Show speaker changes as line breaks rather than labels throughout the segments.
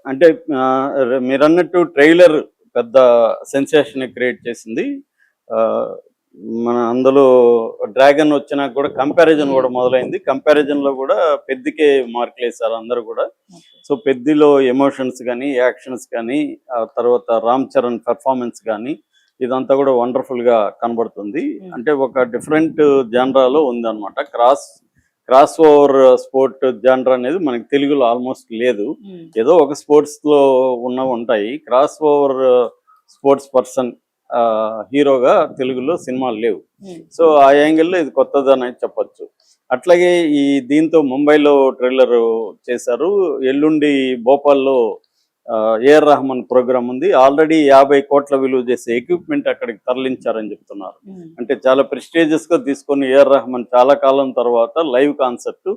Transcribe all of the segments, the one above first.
అంటే మీరన్నట్టు ట్రైలర్ పెద్ద సెన్సేషన్ క్రియేట్ చేసింది. ఆహ్, మన అందులో డ్రాగన్ వచ్చినాక కూడా కంపారిజన్ కూడా మొదలైంది. కంపారిజన్‌లో కూడా పెద్దికే మార్కులేసారు అందరూ కూడా.
ఓకే.
సో, పెద్దిలో ఎమోషన్స్ గానీ, యాక్షన్స్ కానీ, ఆ తర్వాత రామ్ చరణ్ పెర్ఫార్మన్స్ గానీ, ఇదంతా కూడా వండర్‌ఫుల్‌గా కనబడుతుంది.
హ్మ్.
అంటే ఒక డిఫరెంట్ జానరాలో ఉందన్నమాట. క్రాస్ ఓవర్ స్పోర్ట్ జానర్ అనేది మనకి తెలుగులో ఆల్మోస్ట్ లేదు.
హ్మ్.
ఏదో ఒక స్పోర్ట్స్‌లో ఉంటాయి. క్రాస్ ఓవర్ స్పోర్ట్స్ పర్సన్ హీరోగా తెలుగులో సినిమాలు లేవు.
హ్మ్.
సో, ఆ యాంగిల్‌లో ఇది కొత్తదని చెప్పొచ్చు. అట్లాగే దీంతో ముంబైలో ట్రైలర్ చేశారు. ఎల్లుండి భోపాల్‌లో ఏఆర్ రెహమాన్ ప్రోగ్రామ్ ఉంది. ఆల్రెడీ 50 కోట్ల విలువ చేసే ఎక్విప్‌మెంట్ అక్కడికి తరలించారని చెప్తున్నారు.
హ్మ్.
అంటే చాలా ప్రెస్టీజియస్‌గా తీసుకొని ఏఆర్ రెహమాన్ చాలా కాలం తర్వాత లైవ్ కాన్సర్ట్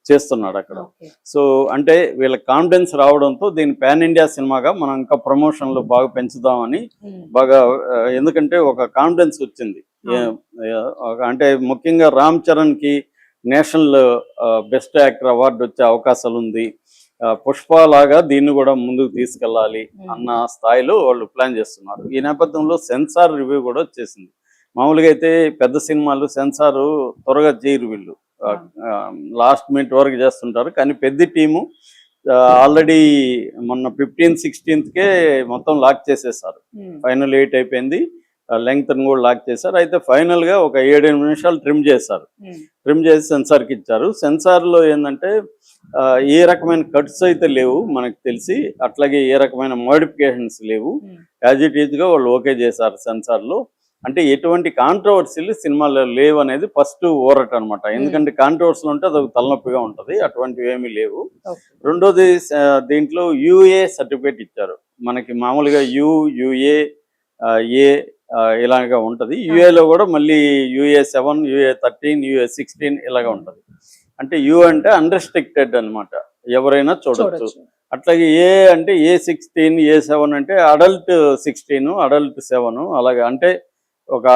చేస్తున్నాడు అక్కడ.
ఓకే.
సో, అంటే వీళ్ళకి కాన్ఫిడెన్స్ రావడంతో దీన్ని పాన్ ఇండియా సినిమాగా మనం ఇంకా ప్రమోషన్‌లు బాగా పెంచుదామని
హ్మ్.
బాగా ఎందుకంటే ఒక కాన్ఫిడెన్స్ వచ్చింది.
అవును.
అంటే ముఖ్యంగా రామ్ చరణ్‌కి నేషనల్ బెస్ట్ యాక్టర్ అవార్డు వచ్చే అవకాశాలుంది. పుష్ప లాగా దీన్ని కూడా ముందుకు తీసుకెళ్ళాలి అన్న స్థాయిలో వాళ్ళు ప్లాన్ చేస్తున్నారు. ఈ నేపథ్యంలో సెన్సార్ రివ్యూ కూడా వచ్చేసింది. మామూలుగా అయితే పెద్ద సినిమాలు సెన్సార్ త్వరగా చేయరు వీళ్ళు. లాస్ట్ మినిట్ వరకు చేస్తుంటారు. కానీ పెద్ద టీము ఆల్రెడీ మొన్న 15, 16కే మొత్తం లాక్ చేసేసారు.
హ్మ్.
ఫైనల్ 8 అయిపోయింది. లెంగ్త్‌ని కూడా లాక్ చేశారు. అయితే ఫైనల్‌గా ఒక 7, 8 నిమిషాలు ట్రిమ్ చేశారు.
హ్మ్.
ట్రిమ్ చేసి సెన్సార్‌కి ఇచ్చారు. సెన్సార్‌లో ఏందంటే ఏ రకమైన కట్స్ అయితే లేవు మనకు తెలిసి. అట్లాగే ఏ రకమైన మోడిఫికేషన్స్ లేవు.
హ్మ్.
యాజ్ ఇట్ ఈజ్‌గా వాళ్ళు ఓకే చేశారు సెన్సార్‌లో. అంటే ఎటువంటి కాంట్రవర్సీలు సినిమాలో లేవనేది ఫస్ట్ ఊరట అనమాట. ఎందుకంటే కాంట్రవర్సీలు ఉంటే అదొక తలనొప్పిగా ఉంటది. అటువంటివి ఏమీ లేవు.
ఓకే.
రెండోది దీంట్లో యూఏ సర్టిఫికేట్ ఇచ్చారు. మనకి మామూలుగా యూఏ ఏ ఇలాగా ఉంటది. యూఏలో కూడా మళ్ళీ యూఏ7, యూఏ13, యూఏ16 ఇలాగా ఉంటది. అంటే యూ అంటే అన్‌రెస్ట్రిక్టెడ్ అన్నమాట. ఎవరైనా చూడొచ్చు.
చూడొచ్చు.
అట్లాగే ఏ అంటే ఏ16, ఏ7 అంటే అడల్ట్ 16, అడల్ట్ 7 అలాగా. అంటే ఒక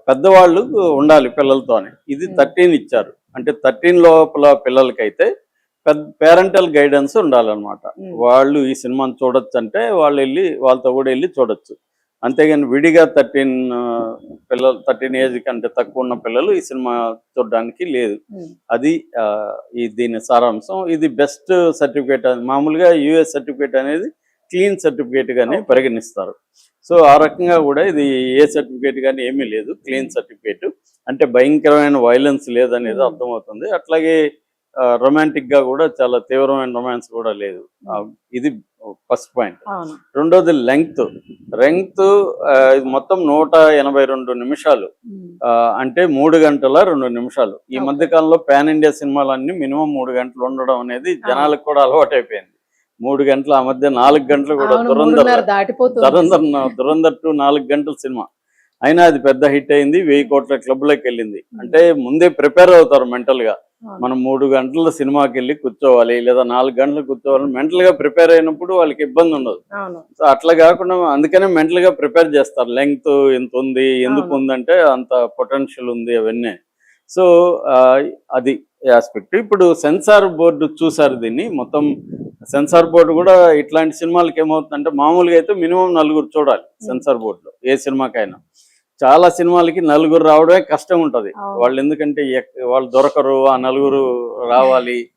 పెద్దవాళ్ళు ఉండాలి పిల్లలతోని. ఇది
హ్మ్.
13 ఇచ్చారు. అంటే 13 లోపల పిల్లలకైతే పేరెంటల్ గైడెన్స్ ఉండాలన్నమాట.
హ్మ్.
వాళ్ళు ఈ సినిమాని చూడొచ్చంటే వాళ్ళతో కూడా వెళ్ళి చూడొచ్చు. అంతేగాని విడిగా 13 ఏజ్ కంటే తక్కువ ఉన్న పిల్లలు ఈ సినిమా చూడడానికి లేదు.
హ్మ్.
అది దీని సారాంశం. ఇది బెస్ట్ సర్టిఫికేట్. మామూలుగా యూఎస్ సర్టిఫికేట్ అనేది క్లీన్ సర్టిఫికేట్ గానే
ఓకే.
పరిగణిస్తారు. సో, ఆ రకంగా కూడా ఇది ఏ సర్టిఫికేట్ కానీ ఏమీ లేదు. Clean certificate. అంటే భయంకరమైన వైలెన్స్ లేదనేది
హ్మ్.
అర్థమవుతుంది. అట్లాగే రొమాంటిక్‌గా కూడా చాలా తీవ్రమైన రొమాన్స్ కూడా లేదు. ఇది ఫస్ట్ పాయింట్.
అవును.
రెండోది లెంగ్త్. ఇది మొత్తం 182 నిమిషాలు.
హ్మ్.
అంటే 3 గంటల 2 నిమిషాలు. ఈ
ఓకే.
మధ్య కాలంలో పాన్ ఇండియా సినిమాలన్నీ మినిమమ్ 3 గంటలు ఉండడం అనేది జనాలకు కూడా అలవాటైపోయింది. 3 గంటలు, ఆ మధ్య 4 గంటలు కూడా
అవును. 3:30 దాటిపోతుంది.
'దురంధర్ 2' 4 గంటల సినిమా. అయినా అది పెద్ద హిట్ అయింది. 1000 కోట్ల క్లబ్‌లోకి వెళ్ళింది. అంటే ముందే ప్రిపేర్ అవుతారు మెంటల్‌గా.
అవును.
మనం 3 గంటల సినిమాకెళ్ళి కూర్చోవాలి లేదా 4 గంటలు కూర్చోవాలి. మెంటల్‌గా ప్రిపేర్ అయినప్పుడు వాళ్ళకి ఇబ్బంది ఉండదు.
అవును.
సో, అట్లా కాకుండా అందుకనే మెంటల్‌గా ప్రిపేర్ చేస్తారు. లెంగ్త్ ఇంతుంది. ఎందుకు
అవును.
ఉందంటే అంత పొటెన్షియల్ ఉంది అవన్నీ. సో, అది యాస్పెక్ట్. ఇప్పుడు సెన్సార్ బోర్డు చూసారు దీన్ని. మొత్తం సెన్సార్ బోర్డు కూడా ఇట్లాంటి సినిమాలకి ఏమవుతుందంటే మామూలుగా అయితే మినిమం నలుగురు చూడాలి సెన్సార్ బోర్డులో ఏ సినిమాకైనా. చాలా సినిమాలకి నలుగురు రావడమే కష్టం ఉంటది.
అవును.
వాళ్ళు ఎందుకంటే వాళ్ళు దొరకరు. ఆ నలుగురు రావాలి.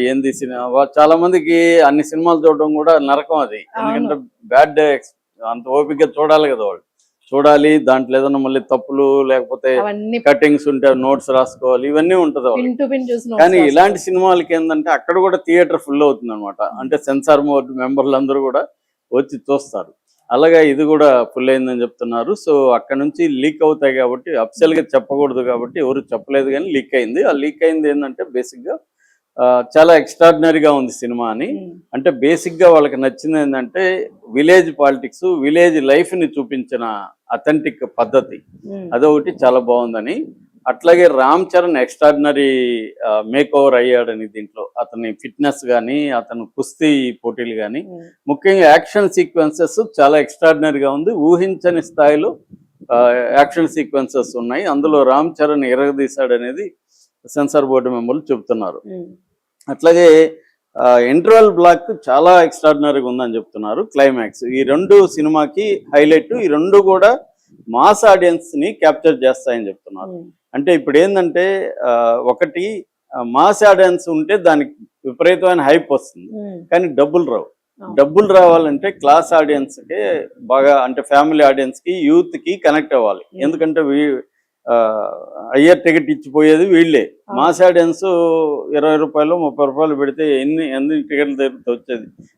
ఏంది సినిమా చాలా మందికి అన్ని సినిమాలు చూడడం కూడా నరకం అది. ఎందుకంటే
అవును.
బ్యాడ్ అంత ఓపికగా చూడాలి కదా వాళ్ళు. చూడాలి. దాంట్లో ఏదైనా మళ్ళీ తప్పులు లేకపోతే
అవన్నీ
కటింగ్స్ ఉంటే పిన్ రాసుకోవాలి. ఇవన్నీ ఉంటది వాళ్ళకి.
పిన్ టు పిన్ చూసి నోట్స్
కానీ ఇలాంటి
రాసుకోవాలి.
సినిమాలకి ఏందంటే అక్కడ కూడా థియేటర్ ఫుల్ అవుతుందన్నమాట. అంటే సెన్సార్ బోర్డు మెంబర్లందరూ కూడా వచ్చి చూస్తారు. అలాగా ఇది కూడా ఫుల్ అయిందని చెప్తున్నారు. సో, అక్కడ నుంచి లీక్ అవుతాయి కాబట్టి అఫిషియల్‌గా చెప్పకూడదు కాబట్టి ఎవరు చెప్పలేదు గానీ లీక్ అయింది. ఆ లీక్ అయింది ఏందంటే బేసిక్‌గా చాలా ఎక్స్ట్రార్డినరీగా ఉంది సినిమా అని.
హ్మ్.
అంటే బేసిక్‌గా వాళ్ళకి నచ్చింది ఏందంటే విలేజ్ పాలిటిక్స్, విలేజ్ లైఫ్‌ని చూపించిన అథెంటిక్ పద్ధతి.
హ్మ్.
అదొకటి చాలా బాగుందని. అట్లాగే రామ్ చరణ్ ఎక్స్ట్రార్డినరీ మేకోవర్ అయ్యాడని దీంట్లో. అతని ఫిట్‌నెస్ గానీ, అతను కుస్తీ పోటీలు గానీ,
హ్మ్.
ముఖ్యంగా యాక్షన్ సీక్వెన్సెస్ చాలా ఎక్స్ట్రార్డినరీగా ఉంది. ఊహించని స్థాయిలో యాక్షన్ సీక్వెన్సెస్ ఉన్నాయి. అందులో రామ్ చరణ్ ఇరగదీశాడనేది సెన్సార్ బోర్డు మెంబర్లు చెబుతున్నారు.
హ్మ్.
అట్లాగే ఇంటర్వెల్ బ్లాక్ చాలా ఎక్స్ట్రాడినరీగా ఉందని చెప్తున్నారు. క్లైమాక్స్ ఈ రెండు సినిమాకి హైలైట్. ఈ రెండు కూడా మాస్ ఆడియన్స్ ని క్యాప్చర్ చేస్తాయని చెప్తున్నారు. అంటే ఇప్పుడు ఏంటంటే ఒకటి మాస్ ఆడియన్స్ ఉంటే దానికి విపరీతమైన హైప్ వస్తుంది, కానీ డబ్బులు రావు. డబ్బులు రావాలంటే క్లాస్ ఆడియన్స్ కి బాగా, అంటే ఫ్యామిలీ ఆడియన్స్ కి, యూత్ కి కనెక్ట్ అవ్వాలి. ఎందుకంటే అయ్యర్ టికెట్ ఇచ్చిపోయేది వీళ్ళే. మాస్ ఆడియన్స్ 20 రూపాయలు 30 రూపాయలు పెడితే ఎన్ని టికెట్లు వచ్చేది.